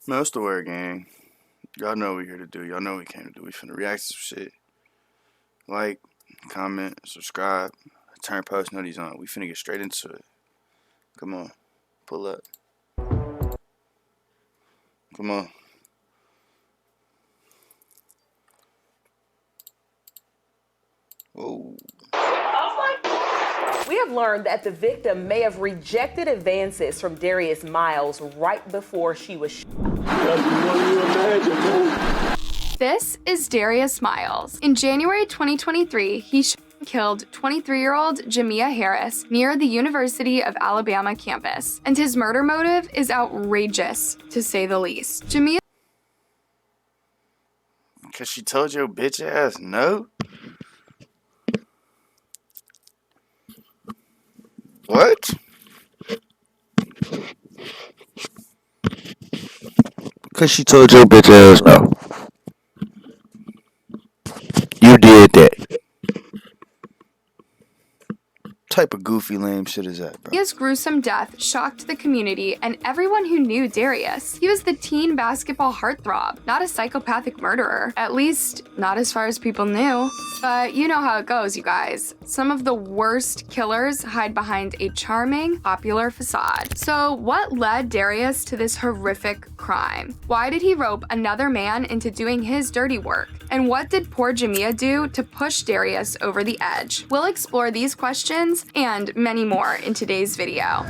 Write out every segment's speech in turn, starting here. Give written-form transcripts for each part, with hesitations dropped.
Man, what's the word, gang? Y'all know what we're here to do. Y'all know what we came to do. We finna react to some shit. Like, comment, subscribe, turn post notifications on. We finna get straight into it. Come on. Pull up. Come on. Whoa. We have learned that the victim may have rejected advances from Darius Miles right before she was shot. This is Darius Miles. In January 2023, he killed 23-year-old Jamia Harris near the University of Alabama campus, and his murder motive is outrageous, to say the least. Jamia Cause she told your bitch ass no? What? Cause she told your bitch ass no. You did that. Type of goofy lame shit is that, bro? His gruesome death shocked the community and everyone who knew Darius. He was the teen basketball heartthrob, not a psychopathic murderer. At least, not as far as people knew. But you know how it goes, you guys. Some of the worst killers hide behind a charming, popular facade. So what led Darius to this horrific crime? Why did he rope another man into doing his dirty work? And what did poor Jamia do to push Darius over the edge? We'll explore these questions and many more in today's video.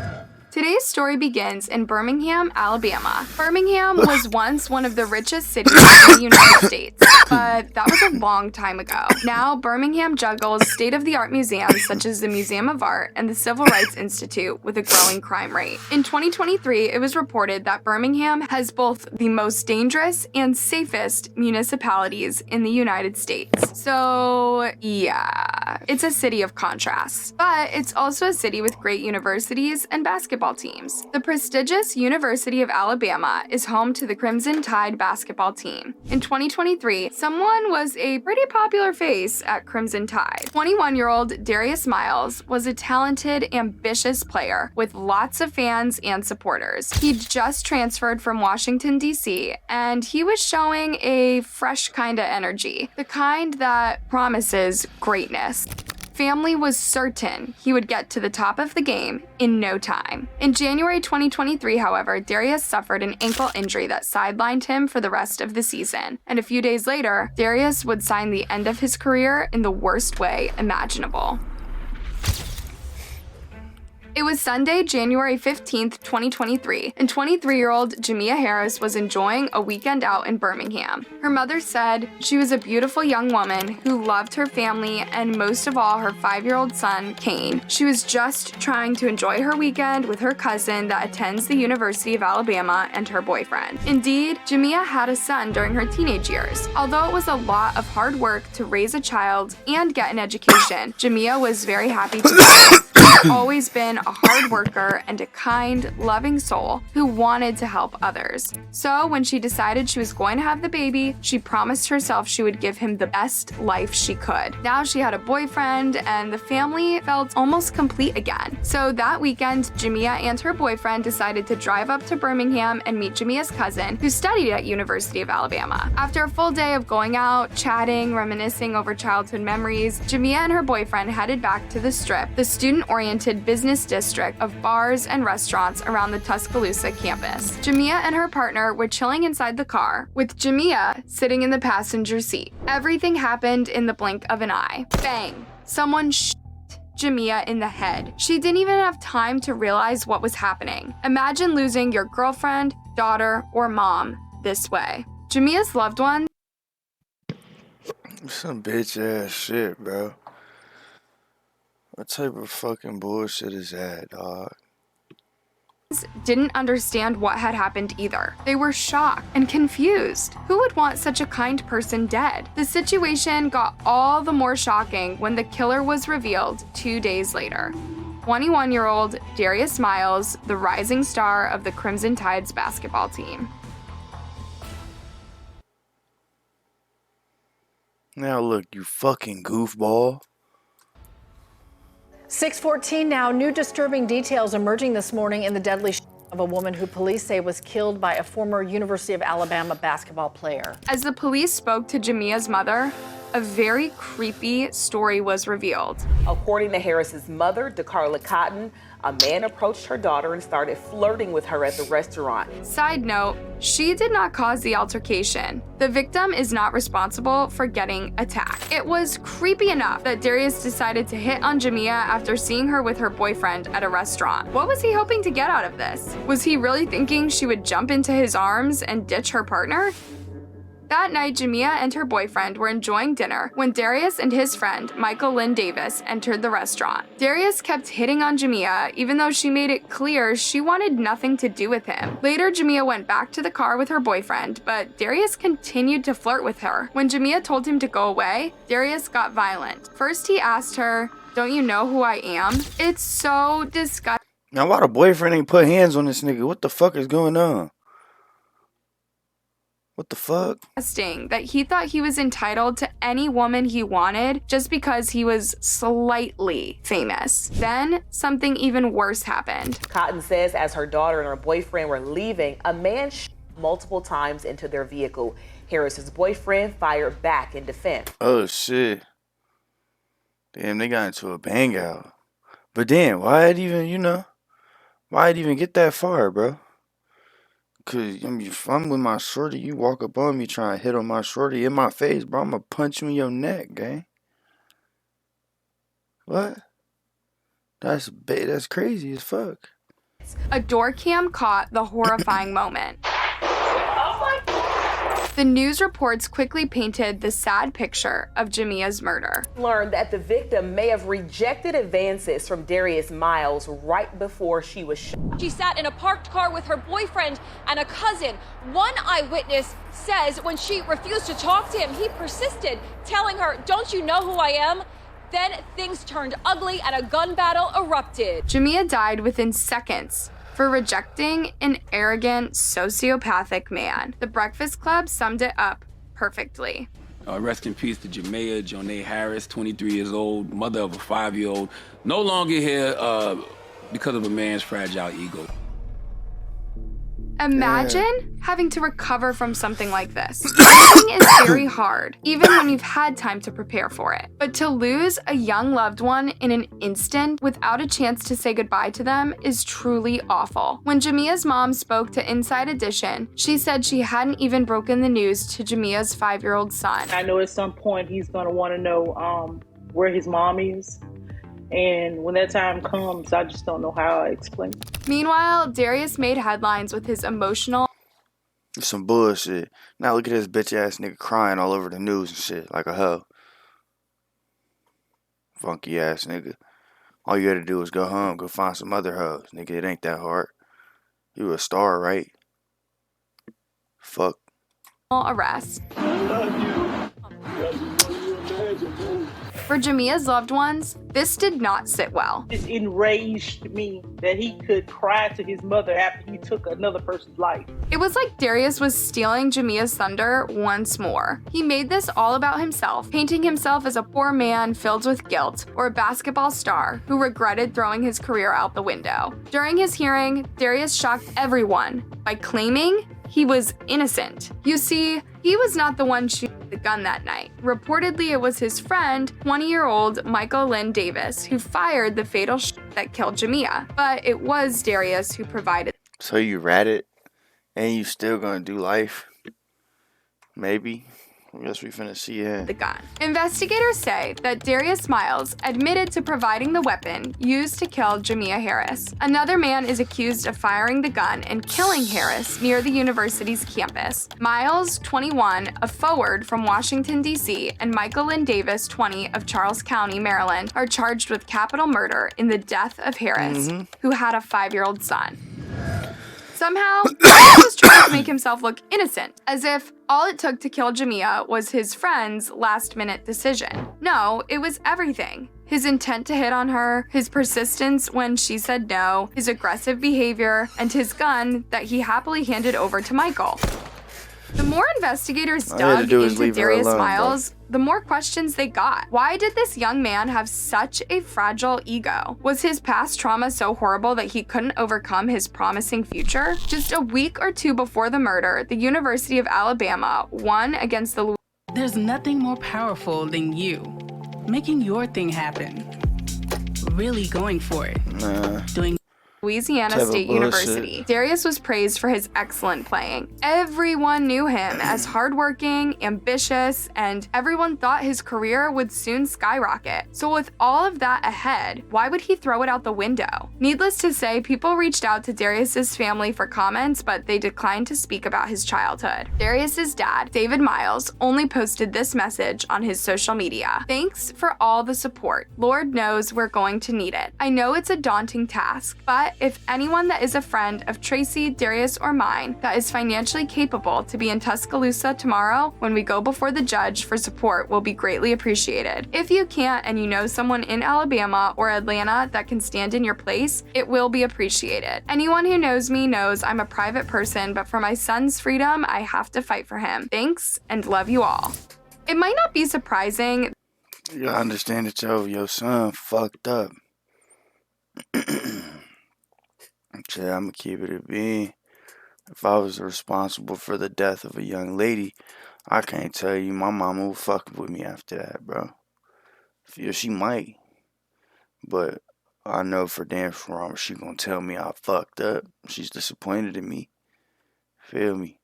Today's story begins in Birmingham, Alabama. Birmingham was once one of the richest cities in the United States, but that was a long time ago. Now, Birmingham juggles state-of-the-art museums such as the Museum of Art and the Civil Rights Institute with a growing crime rate. In 2023, it was reported that Birmingham has both the most dangerous and safest municipalities in the United States. So, yeah, it's a city of contrasts, but it's also a city with great universities and basketball teams. The prestigious University of Alabama is home to the Crimson Tide basketball team. In 2023, someone was a pretty popular face at Crimson Tide. 21-year-old Darius Miles was a talented, ambitious player with lots of fans and supporters. He'd just transferred from Washington, D.C., and he was showing a fresh kind of energy, the kind that promises greatness. Family was certain he would get to the top of the game in no time. In January 2023, however, Darius suffered an ankle injury that sidelined him for the rest of the season. And a few days later, Darius would sign the end of his career in the worst way imaginable. It was Sunday, January 15th, 2023, and 23-year-old Jamia Harris was enjoying a weekend out in Birmingham. Her mother said she was a beautiful young woman who loved her family and most of all her 5-year-old son, Kane. She was just trying to enjoy her weekend with her cousin that attends the University of Alabama and her boyfriend. Indeed, Jamia had a son during her teenage years. Although it was a lot of hard work to raise a child and get an education, Jamia was very happy to do. She's always been a hard worker and a kind, loving soul who wanted to help others. So when she decided she was going to have the baby, she promised herself she would give him the best life she could. Now she had a boyfriend and the family felt almost complete again. So that weekend, Jamia and her boyfriend decided to drive up to Birmingham and meet Jamia's cousin, who studied at University of Alabama. After a full day of going out, chatting, reminiscing over childhood memories, Jamia and her boyfriend headed back to the Strip, the student-oriented business district of bars and restaurants around the Tuscaloosa campus. Jamia and her partner were chilling inside the car, with Jamia sitting in the passenger seat. Everything happened in the blink of an eye. Bang! Someone shot Jamia in the head. She didn't even have time to realize what was happening. Imagine losing your girlfriend, daughter, or mom this way. Jamia's loved ones Some bitch ass shit, bro. What type of fucking bullshit is that, dog? didn't understand what had happened either. They were shocked and confused. Who would want such a kind person dead? The situation got all the more shocking when the killer was revealed 2 days later. 21-year-old Darius Miles, the rising star of the Crimson Tide's basketball team. Now look, you fucking goofball. 6:14 now. New disturbing details emerging this morning in the deadly of a woman who police say was killed by a former University of Alabama basketball player. As the police spoke to Jamia's mother, a very creepy story was revealed. According to Harris's mother, DeCarla Cotton, a man approached her daughter and started flirting with her at the restaurant. Side note, she did not cause the altercation. The victim is not responsible for getting attacked. It was creepy enough that Darius decided to hit on Jamia after seeing her with her boyfriend at a restaurant. What was he hoping to get out of this? Was he really thinking she would jump into his arms and ditch her partner? That night, Jamia and her boyfriend were enjoying dinner when Darius and his friend, Michael Lynn Davis, entered the restaurant. Darius kept hitting on Jamia, even though she made it clear she wanted nothing to do with him. Later, Jamia went back to the car with her boyfriend, but Darius continued to flirt with her. When Jamia told him to go away, Darius got violent. First, he asked her, "Don't you know who I am?" It's so disgusting. Now, why the boyfriend ain't put hands on this nigga? What the fuck is going on? What the fuck? That he thought he was entitled to any woman he wanted just because he was slightly famous. Then something even worse happened. Cotton says as her daughter and her boyfriend were leaving, a man shot multiple times into their vehicle. Harris's boyfriend fired back in defense. Oh shit. Damn, they got into a bang out. But damn, why it even, why it even get that far, bro? Cause if I'm with my shorty, you walk up on me trying to hit on my shorty in my face, bro, I'm gonna punch you in your neck, gang. What? That's crazy as fuck. A door cam caught the horrifying moment. The news reports quickly painted the sad picture of Jamia's murder. Learned that the victim may have rejected advances from Darius Miles right before she was shot. She sat in a parked car with her boyfriend and a cousin. One eyewitness says when she refused to talk to him, he persisted, telling her, "Don't you know who I am?" Then things turned ugly and a gun battle erupted. Jamia died within seconds for rejecting an arrogant, sociopathic man. The Breakfast Club summed it up perfectly. Rest in peace to Jamea Jonay Harris, 23 years old, mother of a 5-year-old. No longer here because of a man's fragile ego. Imagine having to recover from something like this. Something is very hard, even when you've had time to prepare for it. But to lose a young loved one in an instant without a chance to say goodbye to them is truly awful. When Jamia's mom spoke to Inside Edition, she said she hadn't even broken the news to Jamia's 5-year-old son. I know at some point he's going to want to know where his mom is. And when that time comes, I just don't know how I explain it. Meanwhile, Darius made headlines with his emotional... Some bullshit. Now look at this bitch ass nigga crying all over the news and shit like a hoe. Funky ass nigga. All you gotta do is go home, go find some other hoes. Nigga, it ain't that hard. You a star, right? Fuck. Arrest. For Jamia's loved ones, this did not sit well. It enraged me that he could cry to his mother after he took another person's life. It was like Darius was stealing Jamia's thunder once more. He made this all about himself, painting himself as a poor man filled with guilt, or a basketball star who regretted throwing his career out the window. During his hearing, Darius shocked everyone by claiming he was innocent. You see, he was not the one shooting the gun that night. Reportedly, it was his friend, 20-year-old Michael Lynn Davis, who fired the fatal shot that killed Jamia. But it was Darius who provided. So you ratted, and you still gonna do life? Maybe. I guess we finna see it. The gun. Investigators say that Darius Miles admitted to providing the weapon used to kill Jamia Harris. Another man is accused of firing the gun and killing Harris near the university's campus. Miles, 21, a forward from Washington, D.C., and Michael Lynn Davis, 20, of Charles County, Maryland, are charged with capital murder in the death of Harris, who had a 5-year-old son. Somehow, Darius was trying to make himself look innocent, as if all it took to kill Jamia was his friend's last-minute decision. No, it was everything. His intent to hit on her, his persistence when she said no, his aggressive behavior, and his gun that he happily handed over to Michael. The more investigators All you had to dug do is into leave her Darius alone, bro. Miles, the more questions they got. Why did this young man have such a fragile ego? Was his past trauma so horrible that he couldn't overcome his promising future? Just a week or two before the murder, the University of Alabama won against the There's nothing more powerful than you making your thing happen. Really going for it. Doing Louisiana Type of State bullshit. University. Darius was praised for his excellent playing. Everyone knew him as hardworking, ambitious, and everyone thought his career would soon skyrocket. So with all of that ahead, why would he throw it out the window? Needless to say, people reached out to Darius's family for comments, but they declined to speak about his childhood. Darius's dad, David Miles, only posted this message on his social media. Thanks for all the support. Lord knows we're going to need it. I know it's a daunting task, but if anyone that is a friend of Tracy, Darius, or mine that is financially capable to be in Tuscaloosa tomorrow when we go before the judge for support will be greatly appreciated. If you can't and you know someone in Alabama or Atlanta that can stand in your place, it will be appreciated. Anyone who knows me knows I'm a private person, but for my son's freedom, I have to fight for him. Thanks, and love you all. It might not be surprising. You gotta understand that your son fucked up. Yeah, I'm gonna keep it a bean. If I was responsible for the death of a young lady, I can't tell you my mama would fuck with me after that, bro. Yeah, she might. But I know for damn sure she gonna tell me I fucked up. She's disappointed in me. Feel me?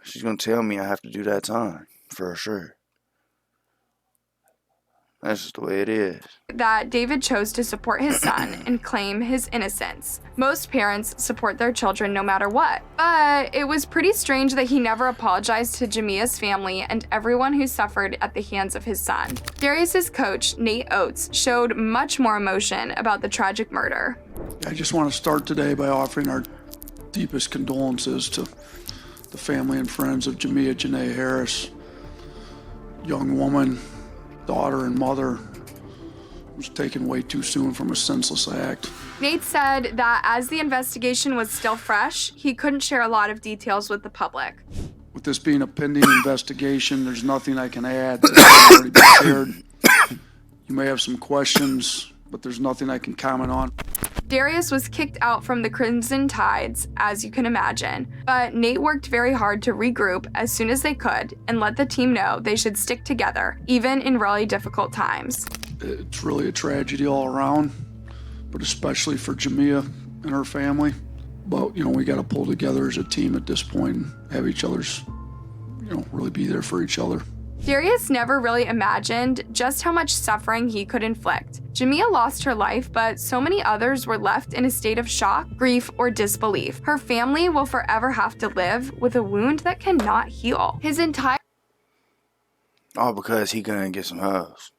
She's gonna tell me I have to do that time, for sure. That's just the way it is. That David chose to support his son and claim his innocence. Most parents support their children no matter what, but it was pretty strange that he never apologized to Jamia's family and everyone who suffered at the hands of his son. Darius's coach, Nate Oates, showed much more emotion about the tragic murder. I just want to start today by offering our deepest condolences to the family and friends of Jamia Janae Harris, young woman, daughter and mother, was taken way too soon from a senseless act. Nate said that as the investigation was still fresh, he couldn't share a lot of details with the public. With this being a pending investigation, there's nothing I can add that has already been shared. You may have some questions, but there's nothing I can comment on. Darius was kicked out from the Crimson Tides, as you can imagine, but Nate worked very hard to regroup as soon as they could and let the team know they should stick together, even in really difficult times. It's really a tragedy all around, but especially for Jamia and her family. But, we got to pull together as a team at this point and have each other's, really be there for each other. Darius never really imagined just how much suffering he could inflict. Jamia lost her life, but so many others were left in a state of shock, grief, or disbelief. Her family will forever have to live with a wound that cannot heal. His entire All because he gonna get some hoes.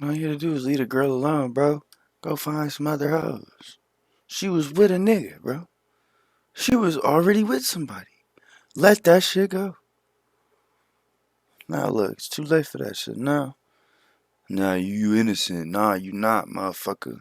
All you gotta do is leave a girl alone, bro. Go find some other hoes. She was with a nigga, bro. She was already with somebody. Let that shit go. Now look, it's too late for that shit now. Nah, you innocent. Nah, you not, motherfucker.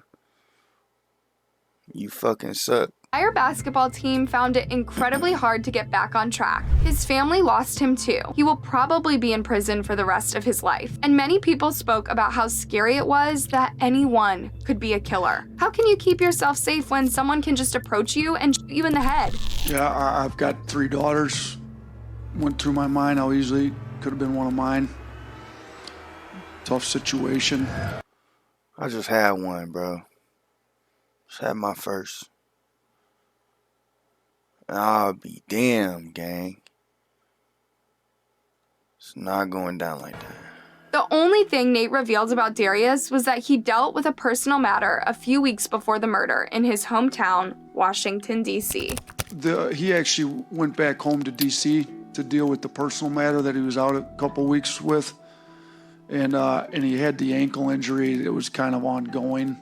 You fucking suck. entire basketball team found it incredibly hard to get back on track. His family lost him too. He will probably be in prison for the rest of his life. And many people spoke about how scary it was that anyone could be a killer. How can you keep yourself safe when someone can just approach you and shoot you in the head? Yeah, I've got 3 daughters. Went through my mind how easily could have been one of mine. Tough situation. I just had one, bro. Just had my first. And I'll be damned, gang. It's not going down like that. The only thing Nate revealed about Darius was that he dealt with a personal matter a few weeks before the murder in his hometown, Washington, D.C. He actually went back home to D.C. to deal with the personal matter that he was out a couple weeks with. And he had the ankle injury that was kind of ongoing.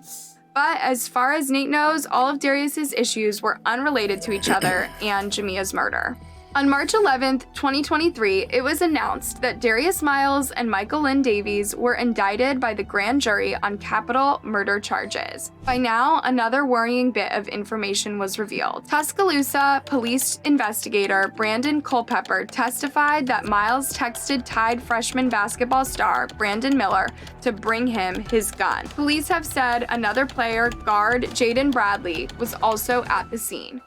But as far as Nate knows, all of Darius's issues were unrelated to each other and Jamia's murder. On March 11, 2023, it was announced that Darius Miles and Michael Lynn Davies were indicted by the grand jury on capital murder charges. By now, another worrying bit of information was revealed. Tuscaloosa police investigator Brandon Culpepper testified that Miles texted Tide freshman basketball star Brandon Miller to bring him his gun. Police have said another player, guard Jaden Bradley, was also at the scene.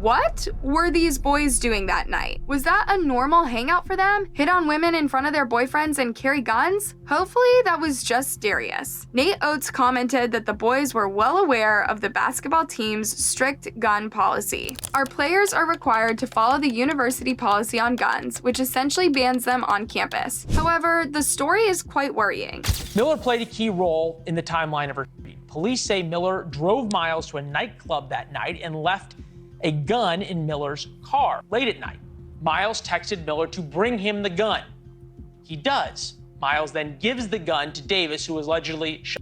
What were these boys doing that night? Was that a normal hangout for them? Hit on women in front of their boyfriends and carry guns? Hopefully that was just Darius. Nate Oates commented that the boys were well aware of the basketball team's strict gun policy. Our players are required to follow the university policy on guns, which essentially bans them on campus. However, the story is quite worrying. Miller played a key role in the timeline of her shooting. Police say Miller drove Miles to a nightclub that night and left a gun in Miller's car late at night. Miles texted Miller to bring him the gun. He does. Miles then gives the gun to Davis, who allegedly shot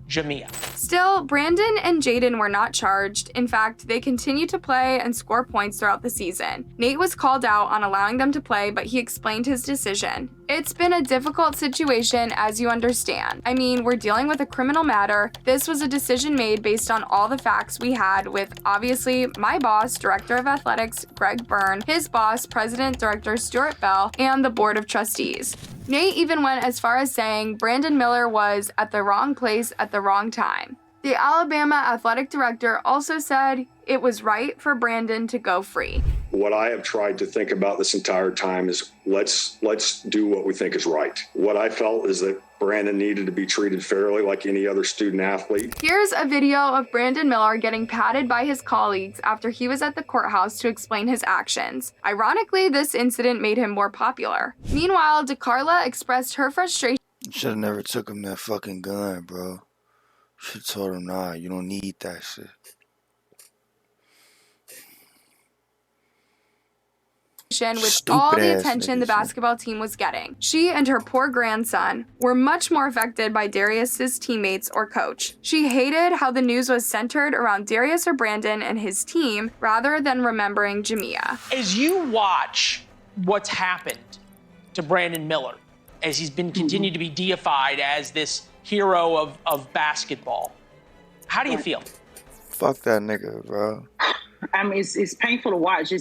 Jamia. Still, Brandon and Jaden were not charged. In fact, they continued to play and score points throughout the season. Nate was called out on allowing them to play, but he explained his decision. It's been a difficult situation, as you understand. I mean, we're dealing with a criminal matter. This was a decision made based on all the facts we had with, obviously, my boss, Director of Athletics, Greg Byrne, his boss, President Director Stuart Bell, and the Board of Trustees. Nate even went as far as saying Brandon Miller was at the wrong place at the wrong time. The Alabama athletic director also said it was right for Brandon to go free. What I have tried to think about this entire time is let's do what we think is right. What I felt is that Brandon needed to be treated fairly like any other student athlete. Here's a video of Brandon Miller getting patted by his colleagues after he was at the courthouse to explain his actions. Ironically, this incident made him more popular. Meanwhile, DeCarla expressed her frustration. Should've never took him that fucking gun, bro. Should've told him, nah, you don't need that shit. With all the attention the basketball team was getting. She and her poor grandson were much more affected by Darius's teammates or coach. She hated how the news was centered around Darius or Brandon and his team rather than remembering Jamia. As you watch what's happened to Brandon Miller, as he's been continued to be deified as this hero of basketball, how do you feel? Fuck that nigga, bro. I mean, it's painful to watch.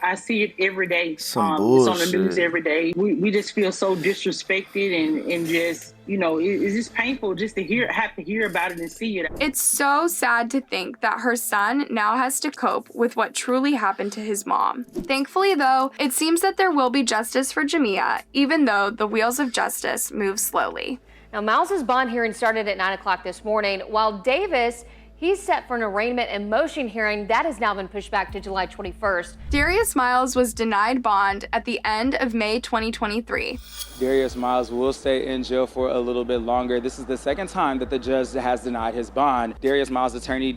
I see it every day. It's on the news every day. We just feel so disrespected and just, you know, it's just painful just to have to hear about it and see it. It's so sad to think that her son now has to cope with what truly happened to his mom. Thankfully, though, it seems that there will be justice for Jamia, even though the wheels of justice move slowly. Now, Miles's bond hearing started at 9 o'clock this morning, while Davis, he's set for an arraignment and motion hearing that has now been pushed back to July 21st. Darius Miles was denied bond at the end of May 2023. Darius Miles will stay in jail for a little bit longer. This is the second time that the judge has denied his bond. Darius Miles' attorney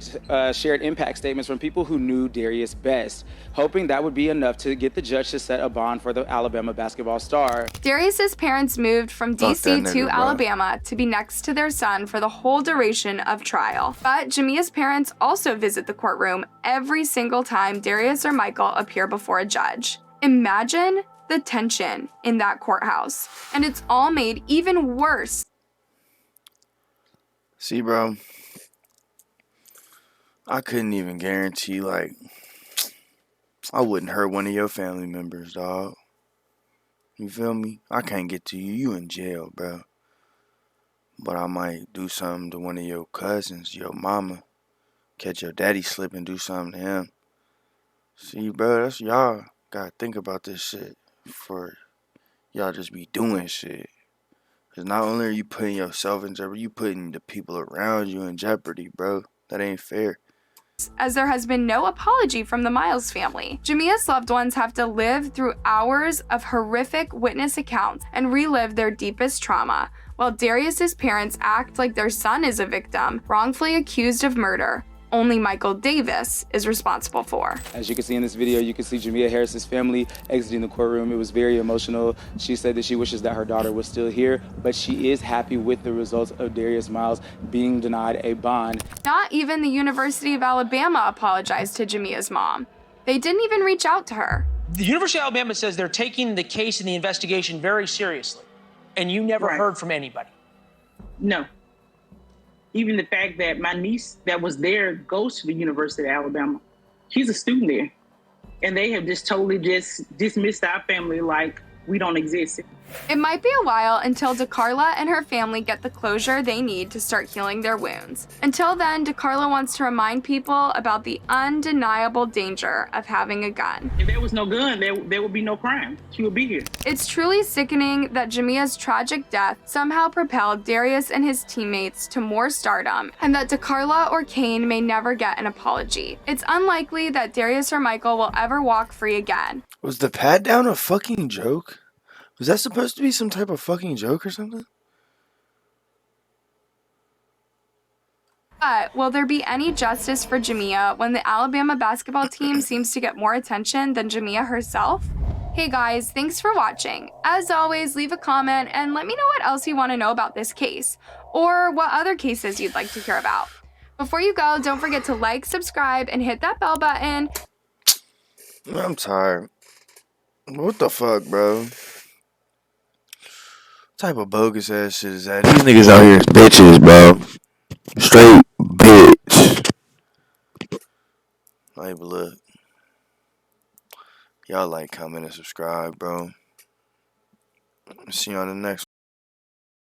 shared impact statements from people who knew Darius best, hoping that would be enough to get the judge to set a bond for the Alabama basketball star. Darius's parents moved from D.C. to Alabama to be next to their son for the whole duration of trial. But Jamia's parents also visit the courtroom every single time Darius or Michael appear before a judge. Imagine the tension in that courthouse. And it's all made even worse. See, bro, I couldn't even guarantee, like, I wouldn't hurt one of your family members, dog. You feel me? I can't get to you. You in jail, bro. But I might do something to one of your cousins, your mama. Catch your daddy slip and do something to him. See, bro, that's y'all gotta think about this shit for y'all just be doing shit. Because not only are you putting yourself in jeopardy, you putting the people around you in jeopardy, bro. That ain't fair. As there has been no apology from the Miles family. Jamia's loved ones have to live through hours of horrific witness accounts and relive their deepest trauma, while Darius's parents act like their son is a victim, wrongfully accused of murder. Only Michael Davis is responsible for. As you can see in this video, you can see Jamia Harris's family exiting the courtroom. It was very emotional. She said that she wishes that her daughter was still here, but she is happy with the results of Darius Miles being denied a bond. Not even the University of Alabama apologized to Jamia's mom. They didn't even reach out to her. The University of Alabama says they're taking the case and the investigation very seriously, and you never heard from anybody. No. Even the fact that my niece that was there goes to the University of Alabama. She's a student there. And they have just totally just dismissed our family like we don't exist. It might be a while until DeCarla and her family get the closure they need to start healing their wounds. Until then, DeCarla wants to remind people about the undeniable danger of having a gun. If there was no gun, there would be no crime. She would be here. It's truly sickening that Jamia's tragic death somehow propelled Darius and his teammates to more stardom, and that DeCarla or Kane may never get an apology. It's unlikely that Darius or Michael will ever walk free again. Was the pat down a fucking joke? Was that supposed to be some type of fucking joke or something? But will there be any justice for Jamia when the Alabama basketball team seems to get more attention than Jamia herself? Hey guys, thanks for watching. As always, leave a comment and let me know what else you want to know about this case, or what other cases you'd like to hear about. Before you go, don't forget to like, subscribe, and hit that bell button. I'm tired. What the fuck, bro? What type of bogus ass shit is that? These niggas out here is bitches, bro. Straight bitch. Like, but look. Y'all like, comment, and subscribe, bro. See you on the next one.